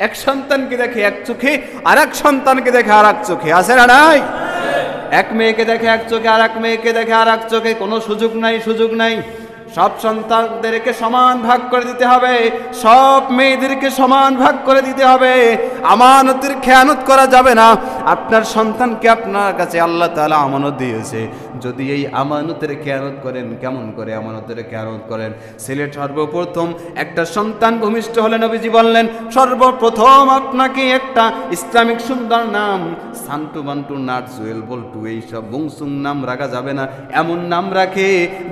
এক সন্তানকে দেখে এক চোখে, আর এক সন্তানকে দেখে আর এক চোখে, আছে না নাই? এক মেয়েকে দেখে এক চোখে, আর এক মেয়েকে দেখে আর এক চোখে। কোনো সুযোগ নাই, সুযোগ নাই। সব সন্তানদেরকে সমান ভাগ করে দিতে হবে, সব মেয়েদেরকে সমান ভাগ করে দিতে হবে। আমানতের খেয়ানত করা যাবে না। আপনার সন্তানকে আপনার কাছে আল্লাহ তাআলা আমানত দিয়েছে, যদি এই আমানতের খেয়ানত করেন, কেমন করে আমানতের খেয়ানত করেন? ছেলে সর্বপ্রথম একটা সন্তান ভূমিষ্ঠ হলে নবীজি বললেন, সর্বপ্রথম আপনাকে একটা ইসলামিক সুন্দর নাম, সান্টু বান্টু নাট জুয়েল বল্টু এইসব বুংসুং নাম রাখা যাবে না। এমন নাম রাখে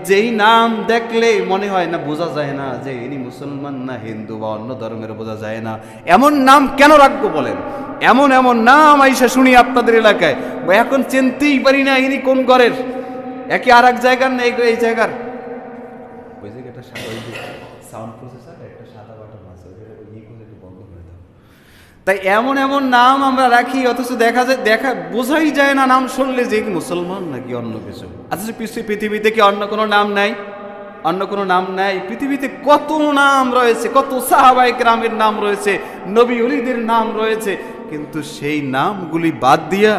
যেই নাম দেখলে মনে হয় না, বোঝা যায় না যে ইনি মুসলমান না হিন্দু বা অন্য ধর্মের, বোঝা যায় না। এমন নাম কেন রাখবো বলেন? এমন এমন নাম আইসা শুনি আপনাদের এলাকায়, এখন চিনতেই পারি না ইনি কোন ঘরের। একে আর এক জায়গার না, এই জায়গার ওই জায়গাটা সাউন্ড প্রসেসর একটা সাদা বাটন আছে, বন্ধ করে দাও। তাই এমন এমন নাম আমরা রাখি, অথচ বোঝাই যায় না নাম শুনলে যে মুসলমান নাকি অন্য কিছু। আচ্ছা, পৃথিবীতে কি অন্য কোনো নাম নাই? অন্য কোনো নাম নাই? পৃথিবীতে কত নাম রয়েছে, কত সাহাবায়ে কেরামের নাম রয়েছে, নবী ওলিদের নাম রয়েছে, কিন্তু সেই নামগুলি বাদ দিয়া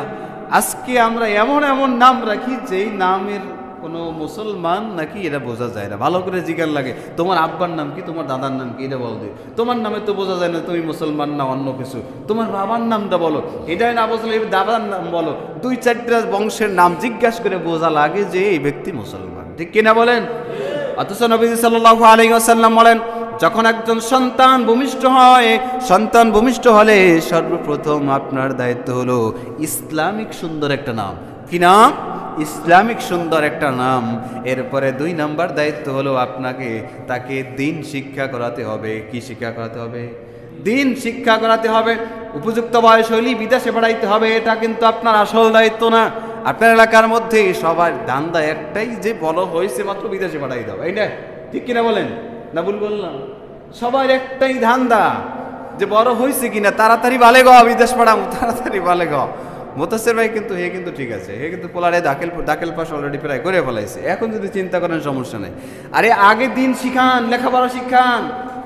আজকে আমরা এমন এমন নাম রাখি যেই নামের কোনো মুসলমান নাকি এটা বোঝা যায় না। ভালো করে জিজ্ঞাসা লাগে, তোমার আব্বার নাম কি, তোমার দাদার নাম কি, এটা বল দে। তোমার নামে তো বোঝা যায় না তুমি মুসলমান না অন্য কিছু। তোমার বাবার নামটা বলো, এটাই না বুঝলে দাদার নাম বলো। 2-4টা বংশের নাম জিজ্ঞাসা করে বোঝা লাগে যে এই ব্যক্তি মুসলমান, ঠিক কিনা বলেন? অথচ নবী সাল্লাল্লাহু আলাইহি ওয়াসাল্লাম বলেন, যখন একজন সন্তান ভূমিষ্ঠ হয়, সন্তান ভূমিষ্ঠ হলে সর্বপ্রথম আপনার দায়িত্ব হলো ইসলামিক সুন্দর একটা নাম। কি নাম? ইসলামিক সুন্দর একটা নাম। এরপরে 2 নাম্বার দায়িত্ব হলো আপনাকে তাকে দিন শিক্ষা করাতে হবে। কি শিক্ষা করাতে হবে? দিন শিক্ষা করাতে হবে। উপযুক্ত বয়স হইলে বিদেশে পাঠাইতে হবে, এটা কিন্তু আপনার আসল দায়িত্ব না। আপনার এলাকার মধ্যে সবার ধান্দা একটাই, যে বড় হয়েছে মাত্র বিদেশে পাঠাই দাও, এইটা ঠিক কিনা বলেন? না ভুল বললাম? সবার একটাই ধান্দা, যে বড় হয়েছে কিনা তাড়াতাড়ি বালে গ বিদেশ পাঠাবো, তাড়াতাড়ি বালে গ। মোতাসের ভাই কিন্তু কিন্তু ঠিক আছে, কিন্তু পোলারে দাখিল পাস অলরেডি প্রায় করে ফেলাইছে। এখন যদি চিন্তা করেন সমস্যা নেই। আরে আগে দিন শিখান, লেখাপড়া শিখান,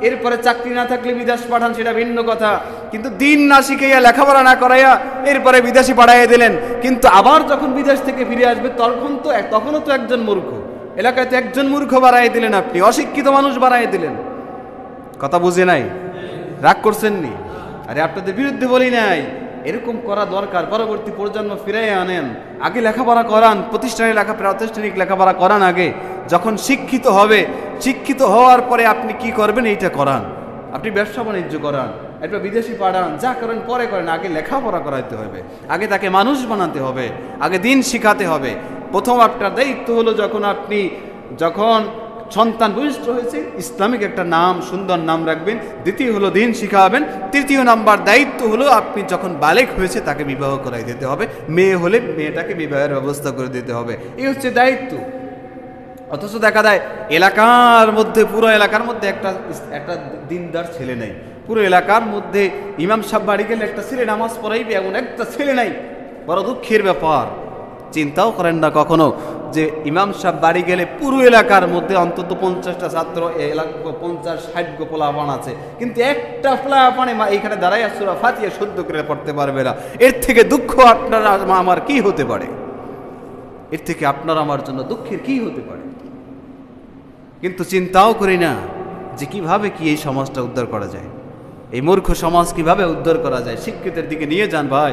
এরপরে চাকরি না থাকলে বিদেশ পাঠান, সেটা ভিন্ন কথা। কিন্তু দিন না শিখাইয়া, লেখাপড়া না করাইয়া এরপরে বিদেশে পাঠাইয়া দিলেন, কিন্তু আবার যখন বিদেশ থেকে ফিরে আসবে তখনও তো একজন মূর্খ। এলাকায় তো একজন মূর্খ বাড়াই দিলেন, আপনি অশিক্ষিত মানুষ বাড়াই দিলেন। কথা বুঝে নাই? রাগ করছেন নি? আরে আপনাদের বিরুদ্ধে বলি নাই, এরকম করা দরকার। পরবর্তী প্রজন্ম ফিরাই আনেন, আগে লেখাপড়া করান, প্রাতিষ্ঠানিক লেখাপড়া করান আগে। যখন শিক্ষিত হবে, শিক্ষিত হওয়ার পরে আপনি কি করবেন এইটা করান। আপনি ব্যবসা বাণিজ্য করান, একটা বিদেশি পাঠান, যা করেন পরে করেন, আগে লেখাপড়া করাইতে হবে, আগে তাকে মানুষ বানাতে হবে, আগে দিন শিখাতে হবে। প্রথম আপনার দায়িত্ব হলো, যখন সন্তান ভূমিষ্ঠ হয়েছে, ইসলামিক একটা নাম, সুন্দর নাম রাখবেন। দ্বিতীয় হলো দিন শিখাবেন। তৃতীয় নাম্বার দায়িত্ব হলো, আপনি যখন বালেক হয়েছে তাকে বিবাহ করাই দিতে হবে। মেয়ে হলে মেয়েটাকে বিবাহের ব্যবস্থা করে দিতে হবে। এই হচ্ছে দায়িত্ব। অথচ দেখা যায় পুরো এলাকার মধ্যে একটা দিনদার ছেলে নেই। পুরো এলাকার মধ্যে ইমাম সাহেব বাড়ি গেলে একটা ছেলে নামাজ পড়াইবে, এমন একটা ছেলে নাই। বড় দুঃখের ব্যাপার। চিন্তাও করেন না কখনো যে ইমাম সাহেব বাড়ি গেলে পুরো এলাকার মধ্যে অন্তত 50টা ছাত্র, 50-60 পোলাপান আছে, কিন্তু একটা পোলাপানে এইখানে দাঁড়াইয়া সূরা ফাতিহা শুদ্ধ করে পড়তে পারবে না। এর থেকে দুঃখ আপনার আমার কি হতে পারে? এর থেকে আপনার আমার জন্য দুঃখের কি হতে পারে? কিন্তু চিন্তাও করি না যে কিভাবে এই সমাজটা উদ্ধার করা যায়, এই মূর্খ সমাজ কিভাবে উদ্ধার করা যায়। শিক্ষিতের দিকে নিয়ে যান ভাই।